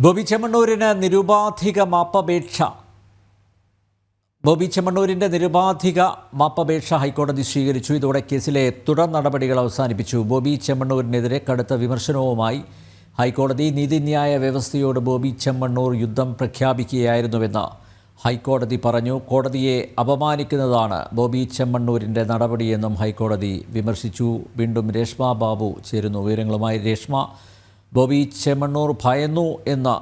ബോബി ചെമ്മണ്ണൂരിന് നിരുപാധിക മാപ്പപേക്ഷ. ബോബി ചെമ്മണ്ണൂരിൻ്റെ നിരുപാധിക മാപ്പപേക്ഷ ഹൈക്കോടതി സ്വീകരിച്ചു. ഇതോടെ കേസിലെ തുടർ നടപടികൾ അവസാനിപ്പിച്ചു. ബോബി ചെമ്മണ്ണൂരിനെതിരെ കടുത്ത വിമർശനവുമായി ഹൈക്കോടതി. നീതിന്യായ വ്യവസ്ഥയോട് ബോബി ചെമ്മണ്ണൂർ യുദ്ധം പ്രഖ്യാപിക്കുകയായിരുന്നുവെന്ന് ഹൈക്കോടതി പറഞ്ഞു. കോടതിയെ അപമാനിക്കുന്നതാണ് ബോബി ചെമ്മണ്ണൂരിൻ്റെ നടപടിയെന്നും ഹൈക്കോടതി വിമർശിച്ചു. വീണ്ടും രേഷ്മ ബാബു ചേരുന്നു വിവരങ്ങളുമായി. രേഷ്മ, ബോബി ചെമ്മണ്ണൂർ ഭയന്നു എന്ന്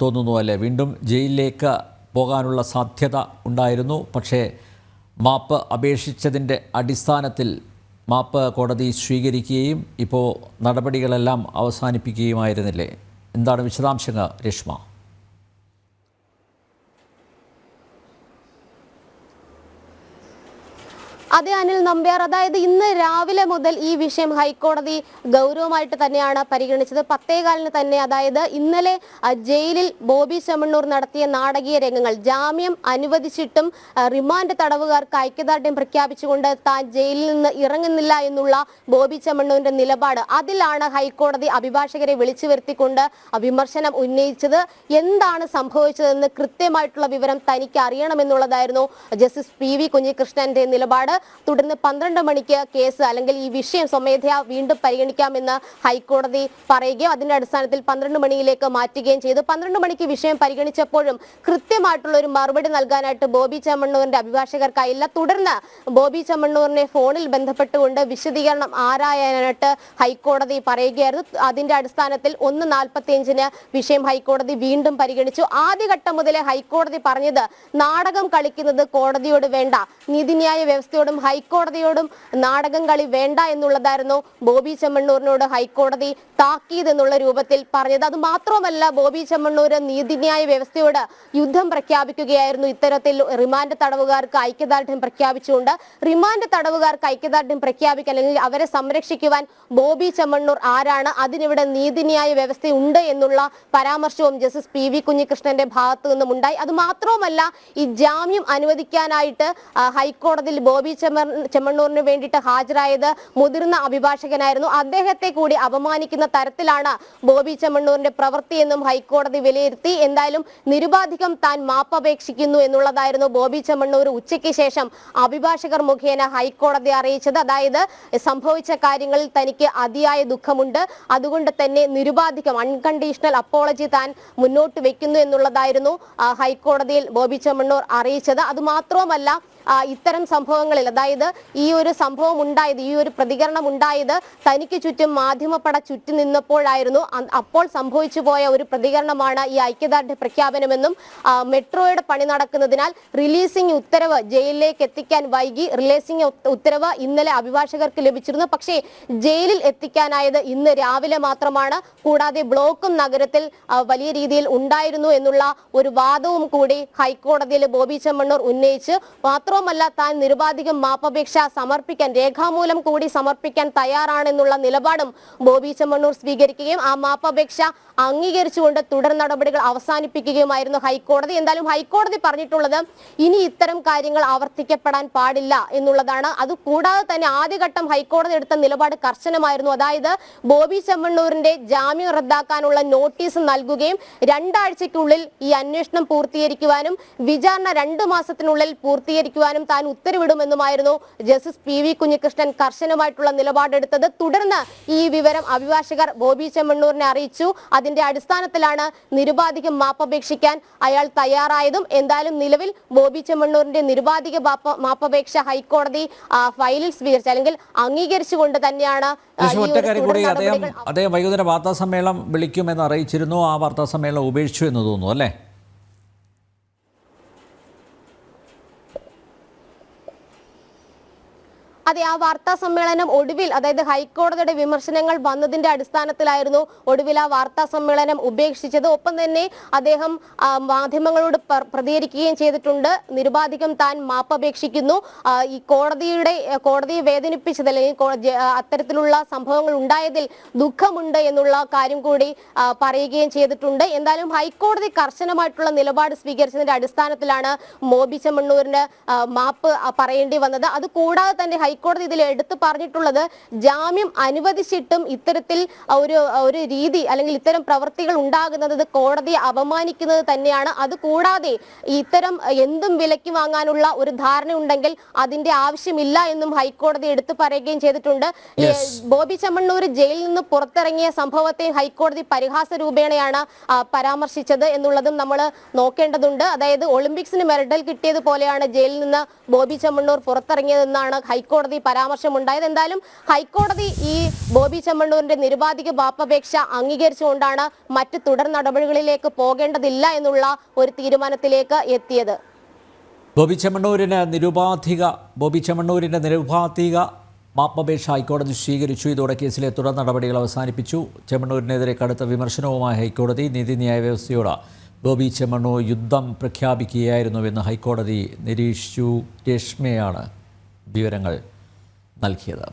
തോന്നുന്നു അല്ലേ? വീണ്ടും ജയിലിലേക്ക് പോകാനുള്ള സാധ്യത ഉണ്ടായിരുന്നു. പക്ഷേ മാപ്പ് അപേക്ഷിച്ചതിൻ്റെ അടിസ്ഥാനത്തിൽ മാപ്പ് കോടതി സ്വീകരിക്കുകയും ഇപ്പോൾ നടപടികളെല്ലാം അവസാനിപ്പിക്കുകയുമായിരുന്നില്ലേ? എന്താണ് വിശദാംശങ്ങൾ രേഷ്മ? അതെ അനിൽ നമ്പ്യാർ, അതായത് ഇന്ന് രാവിലെ മുതൽ ഈ വിഷയം ഹൈക്കോടതി ഗൗരവമായിട്ട് തന്നെയാണ് പരിഗണിച്ചത്. 10:15 തന്നെ, അതായത് ഇന്നലെ ജയിലിൽ ബോബി ചെമ്മണ്ണൂർ നടത്തിയ നാടകീയ രംഗങ്ങൾ, ജാമ്യം അനുവദിച്ചിട്ടും റിമാൻഡ് തടവുകാർക്ക് ഐക്യദാർഢ്യം പ്രഖ്യാപിച്ചുകൊണ്ട് താൻ ജയിലിൽ നിന്ന് ഇറങ്ങുന്നില്ല എന്നുള്ള ബോബി ചെമ്മണ്ണൂരിന്റെ നിലപാട്, അതിലാണ് ഹൈക്കോടതി അഭിഭാഷകരെ വിളിച്ചു വരുത്തിക്കൊണ്ട് വിമർശനം ഉന്നയിച്ചത്. എന്താണ് സംഭവിച്ചതെന്ന് കൃത്യമായിട്ടുള്ള വിവരം തനിക്ക് അറിയണമെന്നുള്ളതായിരുന്നു ജസ്റ്റിസ് PV കുഞ്ഞികൃഷ്ണന്റെ നിലപാട്. തുടർന്ന് 12 മണിക്ക് കേസ് അല്ലെങ്കിൽ ഈ വിഷയം സ്വമേധയാ വീണ്ടും പരിഗണിക്കാമെന്ന് ഹൈക്കോടതി പറയുകയും അതിന്റെ അടിസ്ഥാനത്തിൽ 12 മണിയിലേക്ക് മാറ്റുകയും ചെയ്തു. 12 മണിക്ക് വിഷയം പരിഗണിച്ചപ്പോഴും കൃത്യമായിട്ടുള്ള ഒരു മറുപടി നൽകാനായിട്ട് ബോബി ചെമ്മണ്ണൂരിന്റെ അഭിഭാഷകർക്കായില്ല. തുടർന്ന് ബോബി ചെമ്മണ്ണൂരിനെ ഫോണിൽ ബന്ധപ്പെട്ടുകൊണ്ട് വിശദീകരണം ആരായാനായിട്ട് ഹൈക്കോടതി പറയുകയായിരുന്നു. അതിന്റെ അടിസ്ഥാനത്തിൽ 1:45 വിഷയം ഹൈക്കോടതി വീണ്ടും പരിഗണിച്ചു. ആദ്യഘട്ടം മുതലേ ഹൈക്കോടതി പറഞ്ഞത് നാടകം കളിക്കുന്നത് കോടതിയോട് വേണ്ട, നീതിന്യായ വ്യവസ്ഥയോടും ഹൈക്കോടതിയോടും നാടകം കളി വേണ്ട എന്നുള്ളതായിരുന്നു ബോബി ചെമ്മണ്ണൂരിനോട് ഹൈക്കോടതി താക്കീത് എന്നുള്ള രൂപത്തിൽ പറഞ്ഞത്. അത് മാത്രമല്ല, ബോബി ചെമ്മണ്ണൂർ നീതിന്യായ വ്യവസ്ഥയോട് യുദ്ധം പ്രഖ്യാപിക്കുകയായിരുന്നു. ഇത്തരത്തിൽ റിമാൻഡ് തടവുകാർക്ക് ഐക്യദാർഢ്യം പ്രഖ്യാപിച്ചുകൊണ്ട് റിമാൻഡ് തടവുകാർക്ക് ഐക്യദാർഢ്യം പ്രഖ്യാപിക്കാൻ അല്ലെങ്കിൽ അവരെ സംരക്ഷിക്കുവാൻ ബോബി ചെമ്മണ്ണൂർ ആരാണ്, അതിനിവിടെ നീതിന്യായ വ്യവസ്ഥയുണ്ട് എന്നുള്ള പരാമർശവും ജസ്റ്റിസ് PV കുഞ്ഞികൃഷ്ണന്റെ ഭാഗത്തു നിന്നും ഉണ്ടായി. അത് മാത്രവുമല്ല, ഈ ജാമ്യം അനുവദിക്കാനായിട്ട് ഹൈക്കോടതിയിൽ ബോബി ചെമ്മണ്ണൂരിന് വേണ്ടിയിട്ട് ഹാജരായത് മുതിർന്ന അഭിഭാഷകനായിരുന്നു. അദ്ദേഹത്തെ കൂടി അപമാനിക്കുന്ന തരത്തിലാണ് ബോബി ചെമ്മണ്ണൂരിന്റെ പ്രവൃത്തി എന്നും ഹൈക്കോടതി വിലയിരുത്തി. എന്തായാലും നിരുപാധികം താൻ മാപ്പപേക്ഷിക്കുന്നു എന്നുള്ളതായിരുന്നു ബോബി ചെമ്മണ്ണൂർ ഉച്ചയ്ക്ക് ശേഷം അഭിഭാഷകർ മുഖേന ഹൈക്കോടതി അറിയിച്ചത്. അതായത് സംഭവിച്ച കാര്യങ്ങളിൽ തനിക്ക് അതിയായ ദുഃഖമുണ്ട്, അതുകൊണ്ട് തന്നെ നിരുപാധികം അൺകണ്ടീഷണൽ അപ്പോളജി താൻ മുന്നോട്ട് വെക്കുന്നു എന്നുള്ളതായിരുന്നു ഹൈക്കോടതിയിൽ ബോബി ചെമ്മണ്ണൂർ അറിയിച്ചത്. അതുമാത്രവുമല്ല, ഇത്തരം സംഭവങ്ങളിൽ, അതായത് ഈ ഒരു സംഭവം ഉണ്ടായത്, ഈ ഒരു പ്രതികരണം ഉണ്ടായത് തനിക്ക് ചുറ്റും മാധ്യമപ്പട ചുറ്റി നിന്നപ്പോഴായിരുന്നു. അപ്പോൾ സംഭവിച്ചു പോയ ഒരു പ്രതികരണമാണ് ഈ ഐക്യദാർഢ്യ പ്രഖ്യാപനമെന്നും മെട്രോയുടെ പണി നടക്കുന്നതിനാൽ റിലീസിംഗ് ഉത്തരവ് ജയിലിലേക്ക് എത്തിക്കാൻ വൈകി. റിലീസിംഗ് ഉത്തരവ് ഇന്നലെ അഭിഭാഷകർക്ക് ലഭിച്ചിരുന്നു, പക്ഷേ ജയിലിൽ എത്തിക്കാനായത് ഇന്ന് രാവിലെ മാത്രമാണ്. കൂടാതെ ബ്ലോക്കും നഗരത്തിൽ വലിയ രീതിയിൽ ഉണ്ടായിരുന്നു എന്നുള്ള ഒരു വാദവും കൂടി ഹൈക്കോടതിയിൽ ബോബി ചെമ്മണ്ണൂർ ഉന്നയിച്ച്, മാത്രവുമല്ല താൻ നിരുപാധികം മാപ്പപേക്ഷ സമർപ്പിക്കാൻ, രേഖാമൂലം കൂടി സമർപ്പിക്കാൻ തയ്യാറാണെന്നുള്ള നിലപാടും ബോബി ചെമ്മണ്ണൂർ സ്വീകരിക്കുകയും ആ മാപ്പപേക്ഷ അംഗീകരിച്ചുകൊണ്ട് തുടർ നടപടികൾ അവസാനിപ്പിക്കുകയുമായിരുന്നു ഹൈക്കോടതി. എന്തായാലും ഹൈക്കോടതി പറഞ്ഞിട്ടുള്ളത് ഇനി ഇത്തരം കാര്യങ്ങൾ ആവർത്തിക്കപ്പെടാൻ പാടില്ല എന്നുള്ളതാണ്. അതുകൂടാതെ തന്നെ ആദ്യഘട്ടം ഹൈക്കോടതി എടുത്ത നിലപാട് കർശനമായിരുന്നു. അതായത് ബോബി ചെമ്മണ്ണൂരിന്റെ ജാമ്യം റദ്ദാക്കാനുള്ള നോട്ടീസ് നൽകുകയും 2 ആഴ്ചയ്ക്കുള്ളിൽ ഈ അന്വേഷണം പൂർത്തീകരിക്കുവാനും വിചാരണ 2 മാസത്തിനുള്ളിൽ പൂർത്തീകരിക്കുവാനും താൻ ഉത്തരവിടുമെന്നുമായിരുന്നു ജസ്റ്റിസ് PV കുഞ്ഞികൃഷ്ണൻ കർശനമായിട്ടുള്ള നിലപാടെടുത്തത്. തുടർന്ന് ഈ വിവരം അഭിഭാഷകർ ബോബി ചെമ്മണ്ണൂരിനെ അറിയിച്ചു. അതിന്റെ അടിസ്ഥാനത്തിലാണ് നിരുപാധികം മാപ്പപേക്ഷിക്കാൻ അയാൾ തയ്യാറായതും. എന്തായാലും നിലവിൽ ബോബി ചെമ്മണ്ണൂരിന്റെ നിരുപാധിക മാപ്പപേക്ഷ ഹൈക്കോടതി ഫയലിൽ സ്വീകരിച്ച അല്ലെങ്കിൽ അംഗീകരിച്ചുകൊണ്ട് തന്നെയാണ്. അദ്ദേഹം വൈകുന്നേരം വാർത്താ സമ്മേളനം വിളിക്കുമെന്ന് അറിയിച്ചിരുന്നു. ആ വാർത്താ സമ്മേളനം ഉപേക്ഷിച്ചു എന്ന് തോന്നുന്നു അല്ലേ? അതെ, ആ വാർത്താ സമ്മേളനം ഒടുവിൽ, അതായത് ഹൈക്കോടതിയുടെ വിമർശനങ്ങൾ വന്നതിന്റെ അടിസ്ഥാനത്തിലായിരുന്നു ഒടുവിൽ ആ വാർത്താ സമ്മേളനം ഉപേക്ഷിച്ചത്. ഒപ്പം തന്നെ അദ്ദേഹം മാധ്യമങ്ങളോട് പ്രതികരിക്കുകയും ചെയ്തിട്ടുണ്ട്. നിരുപാധികം താൻ മാപ്പപേക്ഷിക്കുന്നു, ഈ കോടതിയെ വേദനിപ്പിച്ചത് അല്ലെങ്കിൽ അത്തരത്തിലുള്ള സംഭവങ്ങൾ ഉണ്ടായതിൽ ദുഃഖമുണ്ട് എന്നുള്ള കാര്യം കൂടി പറയുകയും ചെയ്തിട്ടുണ്ട്. എന്തായാലും ഹൈക്കോടതി കർശനമായിട്ടുള്ള നിലപാട് സ്വീകരിച്ചതിന്റെ അടിസ്ഥാനത്തിലാണ് ബോബി ചെമ്മണ്ണൂരിന് മാപ്പ് പറയേണ്ടി വന്നത്. അതുകൂടാതെ തന്നെ ഹൈക്കോടതി ഇതിൽ എടുത്തു പറഞ്ഞിട്ടുള്ളത്, ജാമ്യം അനുവദിച്ചിട്ടും ഇത്തരത്തിൽ ഒരു രീതി അല്ലെങ്കിൽ ഇത്തരം പ്രവൃത്തികൾ ഉണ്ടാകുന്നത് ഇത് കോടതിയെ അപമാനിക്കുന്നത് തന്നെയാണ്. അതുകൂടാതെ ഇത്തരം എന്തും വിലയ്ക്ക് വാങ്ങാനുള്ള ഒരു ധാരണ ഉണ്ടെങ്കിൽ അതിന്റെ ആവശ്യമില്ല എന്നും ഹൈക്കോടതി എടുത്തു പറയുകയും ചെയ്തിട്ടുണ്ട്. ബോബി ചെമ്മണ്ണൂർ ജയിലിൽ നിന്ന് പുറത്തിറങ്ങിയ സംഭവത്തെ ഹൈക്കോടതി പരിഹാസ രൂപേണയാണ് പരാമർശിച്ചത് എന്നുള്ളതും നമ്മൾ നോക്കേണ്ടതുണ്ട്. അതായത് ഒളിമ്പിക്സിന് മെഡൽ കിട്ടിയതുപോലെയാണ് ജയിലിൽ നിന്ന് ബോബി ചെമ്മണ്ണൂർ പുറത്തിറങ്ങിയതെന്നാണ് ഹൈക്കോടതി പരാമർശമുണ്ടായത്. എന്തായാലും ഹൈക്കോടതി ഈ ബോബി ചെമ്മണ്ണൂരിന്റെ നിരുപാധിക മാപ്പപേക്ഷ അംഗീകരിച്ചുകൊണ്ടാണ് മറ്റ് തുടർ നടപടികളിലേക്ക് പോകേണ്ടതില്ല എന്നുള്ള ഒരു തീരുമാനത്തിലേക്ക് എത്തിയത്. ബോബി ചെമ്മണ്ണൂരിന്റെ നിരുപാധിക മാപ്പപേക്ഷ ഹൈക്കോടതി സ്വീകരിച്ചു. ഇതോടെ കേസിലെ തുടർ നടപടികൾ അവസാനിപ്പിച്ചു. ചെമ്മണ്ണൂരിനെതിരെ കടുത്ത വിമർശനവുമായി ഹൈക്കോടതി. നീതിന്യായ വ്യവസ്ഥയോട് ബോബി ചെമ്മണ്ണൂർ യുദ്ധം പ്രഖ്യാപിക്കുകയായിരുന്നുവെന്ന് ഹൈക്കോടതി നിരീക്ഷിച്ചു. രേഷ്മയാണ് വിവരങ്ങൾ നൽകിയത്.